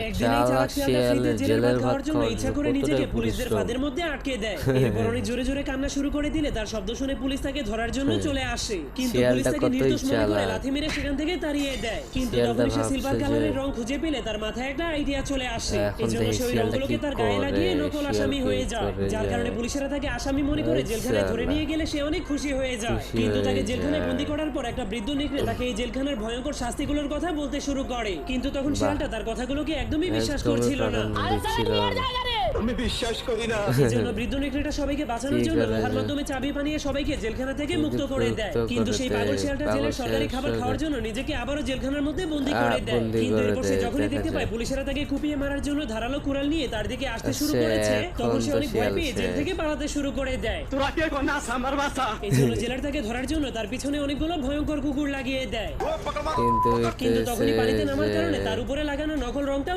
একদিনেই চালাক শিয়ালটা ফ্রিতে জেলের ভাত খাওয়ার জন্য ইচ্ছা করে নিজেকে কতটাই পুলিশদের পরিশ্রম। ফাঁদের মধ্যে আটকে দেয়। এরপর অনেক জোরে জোরে কান্না শুরু করে দিলে তার শব্দ শুনে পুলিশ তাকে ধরার জন্য চলে আসে, কিন্তু পুলিশ শিয়ালটা তাকে কতই নির্দোষ মনে করে চালাক। লাথি মেরে সেখান থেকে তাড়িয়ে দেয়। কিন্তু শিয়ালটা তখন সে ভাবছে সিলভার যে কালারের রং খুঁজে পেলে তার মাথায় একটা আইডিয়া চলে আসে। এখন এজন্য দেখি সে ওই শিয়ালটা রংগুলোকে কি তার গায়ে করে, লাগিয়ে নকল আসামি শিয়াল হয়ে কি যায়, করে যার কারণে যায়। পুলিশেরা তাকে আসামি মনে করে জেলখানায় ধরে নিয়ে গেলে সে অনেক খুশি হয়ে যায়। খুশি কিন্তু হয়ে তাকে জেলখানায় যায়। বন্দী করার পর একটা বৃদ্ধ নেকড়ে তাকে এই জেলখানার ভয়ঙ্কর শাস্তিগুলোর কথা বলতে শুরু করে, কিন্তু তখন শিয়ালটা তার কথাগুলোকে একদমই বিশ্বাস করছিল না। আমি বিশ্বাস করি না। এজন্য বৃদ্ধ নেকড়েটা সবাইকে বাঁচানোর জন্য লোহার মাধ্যমে চাবি বানিয়ে সবাইকে জেলখানা থেকে মুক্ত করে দেয়। কিন্তু সেই পাগল শিয়ালটা জেলের সরকারি খাবার খাওয়ার জন্য নিজেকে আবারও জেলখানার মধ্যে বন্দী করে দেয়। কিন্তু এরপর সে যখনই দেখতে পায় পুলিশেরা তাকে কুপিয়ে মারার জন্য ধারালো কুড়াল নিয়ে তার দিকে আসতে শুরু করেছে, তখন সে অনেক ভয় পেয়ে জেল থেকে পালাতে শুরু করে দেয়। তোরা কে কোনা আমার বাসা? এজন্য জেলার তাকে ধরার জন্য তার পিছনে অনেকগুলো ভয়ঙ্কর কুকুর লাগিয়ে দেয়। কিন্তু কিন্তু তখনই পানিতে নামার কারণে তার উপরে লাগানো নকল রংটা